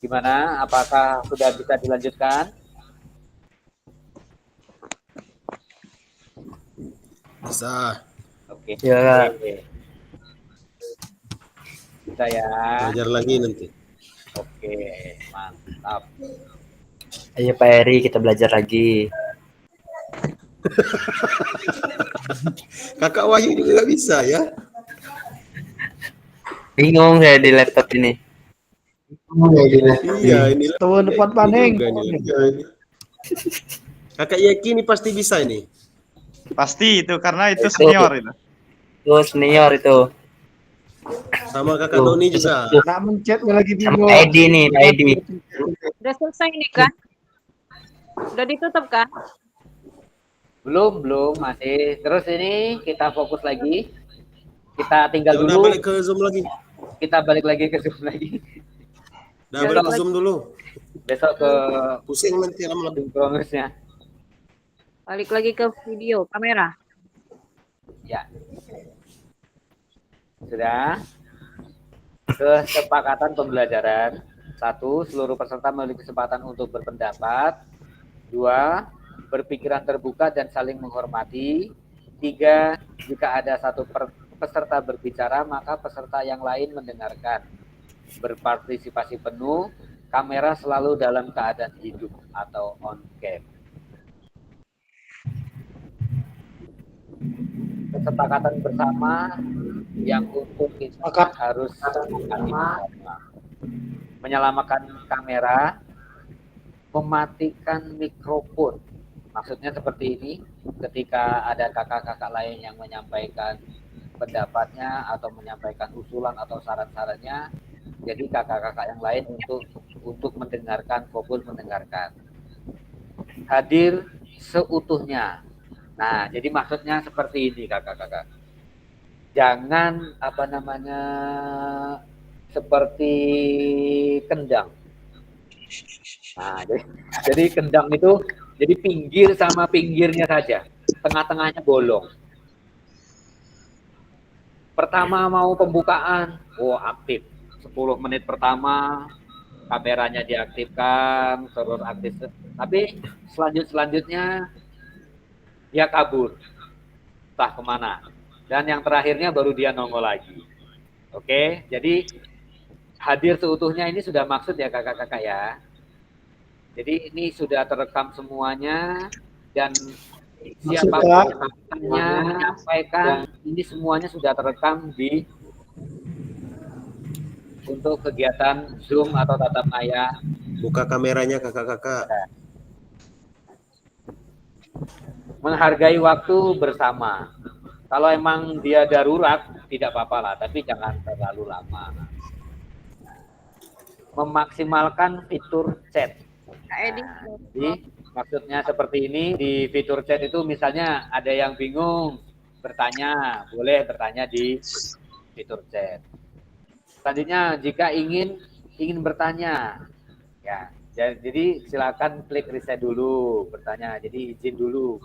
Gimana? Apakah sudah bisa dilanjutkan? Bisa. Oke. Ya. Bisa ya. Belajar lagi nanti. Oke, mantap. Ayo Pak Eri kita belajar lagi. Kakak Wahyu juga nggak bisa ya. Bingung saya di laptop ini. Iya ini. Tahun depan panen. Kakak yakin ini pasti bisa ini. Pasti itu karena itu senior itu. Itu senior itu. Sama kakak Doni juga. Nak mencetnya lagi Sama bingung. Pak Edi nih, Pak Edi. Udah selesai ini kan? Udah ditutup kan? Belum, masih. Terus ini kita fokus lagi. Kita tinggal Ya udah dulu. balik ke Zoom lagi. Kita balik lagi ke Zoom lagi. Udah balik ke Zoom dulu. Besok ke Pusing nanti lama-lama. sinkronusnya. Balik lagi ke video, kamera. Ya. Sudah. Kesepakatan pembelajaran. 1. Seluruh peserta memiliki kesempatan untuk berpendapat. 2. Berpikiran terbuka dan saling menghormati. 3. Jika ada satu peserta berbicara, maka peserta yang lain mendengarkan. Berpartisipasi penuh. Kamera selalu dalam keadaan hidup atau on cam. Kesepakatan bersama yang untuk kita harus menyelamatkan kamera, mematikan mikrofon. Maksudnya seperti ini, ketika ada kakak-kakak lain yang menyampaikan pendapatnya atau menyampaikan usulan atau saran-sarannya, jadi kakak-kakak yang lain untuk mendengarkan, fokus mendengarkan. Hadir seutuhnya. Nah, jadi maksudnya seperti ini kakak-kakak. Jangan seperti kendang. Nah, jadi kendang itu jadi pinggir sama pinggirnya saja, tengah-tengahnya bolong. Pertama mau pembukaan, aktif. 10 menit pertama kameranya diaktifkan, terus aktif. Tapi selanjutnya dia kabur, entah kemana. Dan yang terakhirnya baru dia nongol lagi. Oke, jadi hadir seutuhnya ini sudah maksud ya kakak-kakak ya. Jadi ini sudah terekam semuanya dan siapa yang menyampaikan ini semuanya sudah terekam untuk kegiatan Zoom atau tatap maya. Buka kameranya kakak-kakak. Menghargai waktu bersama. Kalau emang dia darurat tidak apa-apa lah, tapi jangan terlalu lama. Memaksimalkan fitur chat. Jadi maksudnya seperti ini, di fitur chat itu misalnya ada yang bingung bertanya, boleh bertanya di fitur chat. Selanjutnya jika ingin bertanya, ya jadi silakan klik reset dulu bertanya. Jadi izin dulu,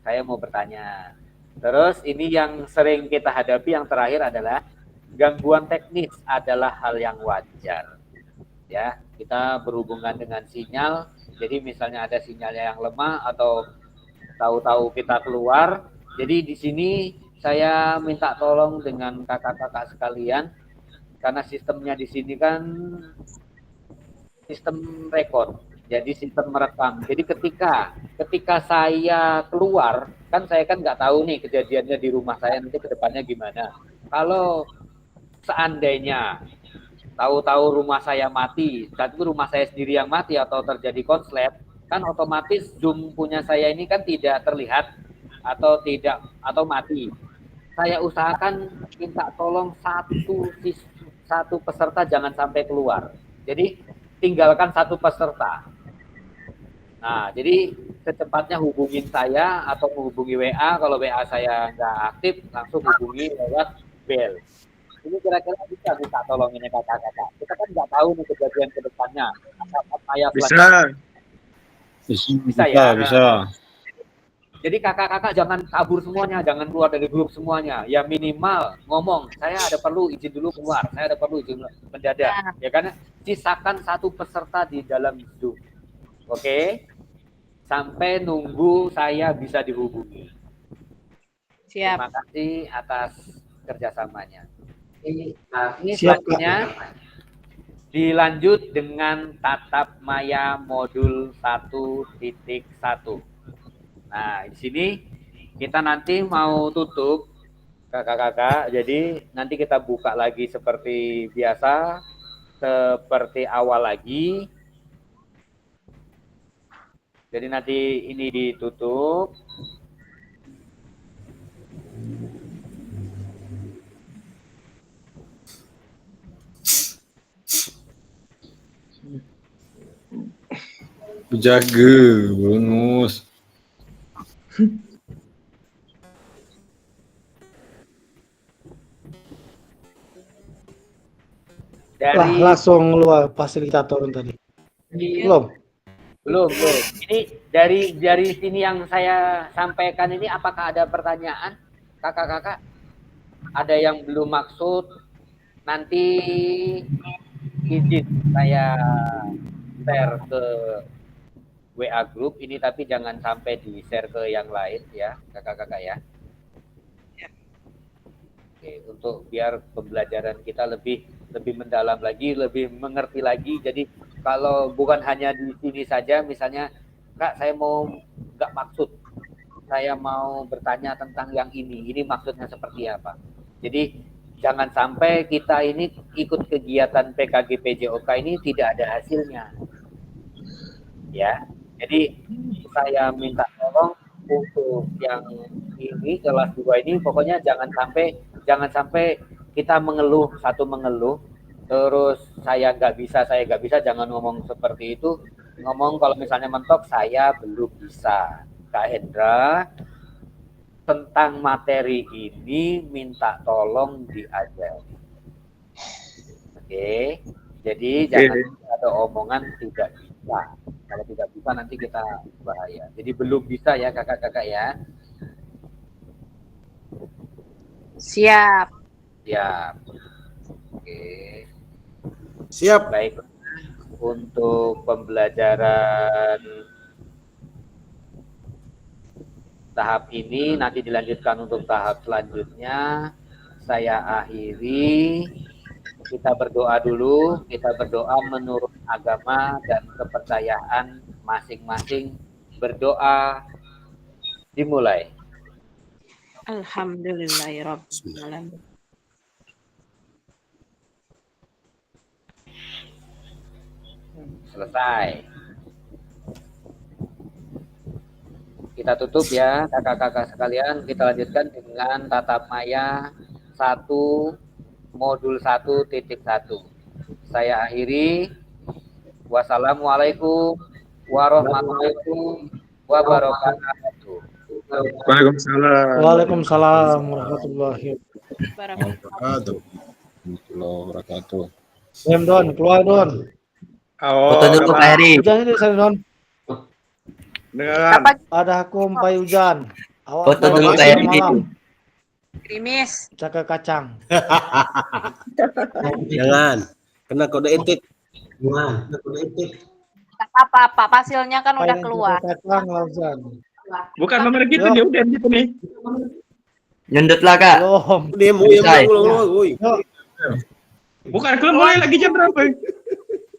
saya mau bertanya. Terus ini yang sering kita hadapi yang terakhir adalah gangguan teknis adalah hal yang wajar. Ya, kita berhubungan dengan sinyal. Jadi misalnya ada sinyalnya yang lemah atau tahu-tahu kita keluar. Jadi di sini saya minta tolong dengan kakak-kakak sekalian karena sistemnya di sini kan sistem rekod. Jadi sistem merekam. Jadi ketika saya keluar, kan saya kan nggak tahu nih kejadiannya di rumah saya nanti ke depannya gimana. Kalau seandainya tahu-tahu rumah saya mati, tapi rumah saya sendiri yang mati atau terjadi konslet, kan otomatis Zoom punya saya ini kan tidak terlihat atau mati. Saya usahakan minta tolong satu peserta jangan sampai keluar. Jadi tinggalkan satu peserta. Nah, jadi secepatnya hubungin saya atau menghubungi WA. Kalau WA saya nggak aktif, langsung hubungi lewat bel. Ini kira-kira bisa tolong ini kakak-kakak. Kita kan nggak tahu nih kejadian ke depannya. Bisa ya. Bisa. Jadi kakak-kakak jangan kabur semuanya, jangan keluar dari grup semuanya. Ya minimal ngomong, saya ada perlu izin dulu keluar, saya ada perlu izin mendadak. Ya kan? Sisakan satu peserta di dalam Zoom. Oke? Sampai nunggu saya bisa dihubungi. Siap. Terima kasih atas kerjasamanya. Ini selanjutnya dilanjut dengan tatap maya modul 1.1. Nah, di sini kita nanti mau tutup kakak-kakak. Jadi nanti kita buka lagi seperti biasa, seperti awal lagi. Jadi nanti ini ditutup. Jaga, bonus. Langsung luar fasilitator tadi. Belum. Ini dari sini yang saya sampaikan ini apakah ada pertanyaan kakak-kakak? Ada yang belum maksud? Nanti izin saya share ke WA group ini, tapi jangan sampai di share ke yang lain ya kakak-kakak ya. Oke, untuk biar pembelajaran kita lebih mendalam lagi, lebih mengerti lagi. Jadi kalau bukan hanya di sini saja, misalnya Kak saya mau nggak maksud, saya mau bertanya tentang yang ini maksudnya seperti apa. Jadi jangan sampai kita ini ikut kegiatan PKG PJOK ini tidak ada hasilnya. ya. Jadi saya minta tolong untuk yang ini kelas 2 ini pokoknya jangan sampai kita mengeluh, terus saya nggak bisa, jangan ngomong seperti itu. Ngomong kalau misalnya mentok saya belum bisa. Kak Hendra, tentang materi ini minta tolong diajari. Oke, jadi jangan ada omongan tidak bisa. Kalau tidak bisa nanti kita bahaya. Jadi belum bisa ya kakak-kakak ya. Siap. Siap. Oke. Siap. Baik. Untuk pembelajaran tahap ini nanti dilanjutkan untuk tahap selanjutnya. Saya akhiri. Kita berdoa dulu, kita berdoa menurut agama dan kepercayaan masing-masing. Berdoa dimulai. Alhamdulillahirabbil alamin. Selesai. Kita tutup ya kakak-kakak sekalian. Kita lanjutkan dengan tatap maya 1 modul 1.1. Saya akhiri. Wassalamualaikum warahmatullahi wabarakatuh. Waalaikumsalam. Waalaikumsalam warahmatullahi Barakatuh. Wabarakatuh. Don, keluar Don. Foto dulu Pak Heri. Hujan ini saya Don. Dengan Ada aku Mpai Hujan. Foto dulu Pak Heri. Krimis. Caka kacang. Jangan. Kena kode etik. Tak apa-apa, Pak. Hasilnya kan udah keluar. Caka kacang Hujan. bukan nomor gitu nih, udah gitu nih. Nyundut lah Kak. Belum. Diam, Selesai. woi. Bukan, kalau mulai lagi jam berapa?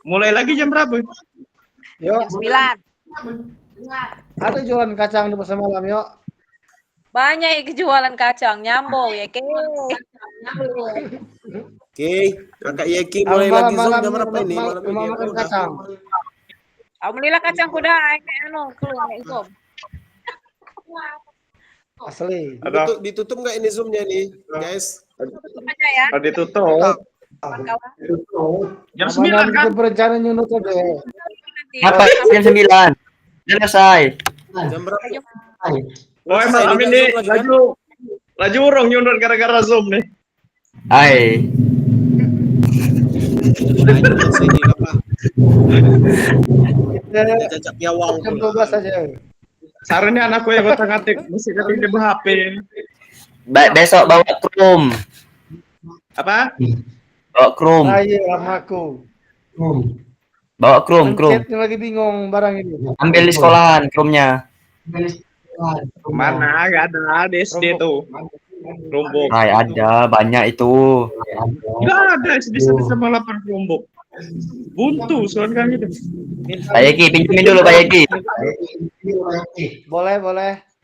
Mulai lagi jam berapa? Yuk, 9. ada jualan kacang di pasar malam yuk. Banyak yang jualan kacang, nyambung ya, Ke. Oke, Kakak Yeki mulai lagi Zoom jam berapa ini? Malam ini. Makan kacang. Alhamdulillah kacang kuda keluar itu. Asli. Ditutup nggak ini Zoom-nya nih, guys? Tutup aja ya. Ada ditutup. Kawan-kawan. Jam 9 kan? Kita berencana nyunut aja. Nanti. Apa jam 9? Selesai. Jam berapa? Oh, malam ini laju urung nyundut gara-gara Zoom nih. Hai. Ini apa? Kita Cacap nyawang. jam 12 saja. Sarannya anakku yang ngotak-ngatik musik ketik di HP. Besok bawa Chrome. Apa? Bawa Chrome. Saya sama aku. Bawa Chrome. Pencetnya lagi bingung barang ini. Ambil di sekolahan Chrome-nya. Mana? Gak ada di SD tuh. Rumbuk. Hai, ada banyak itu. Gak ada SD 1,8 rumbuk. Buntu soalnya kan itu. Pak Yeki, pinjemin dulu Pak Yeki. Boleh.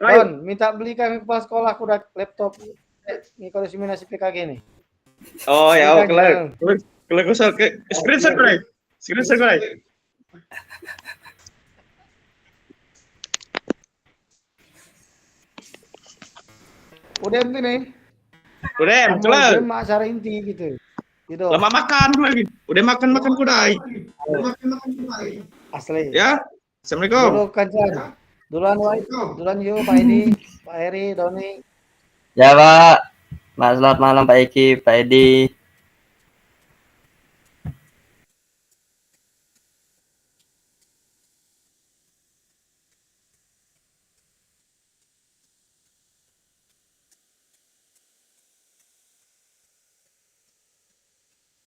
Ayo. Don, minta belikan kepala sekolah aku udah laptop. Ini kalau simulasi PKG nih. Oh ya, oke lah. Kalau ke screenshot gue. Screenshot gue. Udah inti nih. Udah, kelar. Cuma acara inti gitu. Gitu. Lama makan lagi. Udah makan kudai. Asli. Ya. Assalamualaikum. Dulu Kancan. Duluan yuk Pak Edi, Pak Heri, Doni. Ya Pak. Selamat malam Pak Yeki, Pak Edi.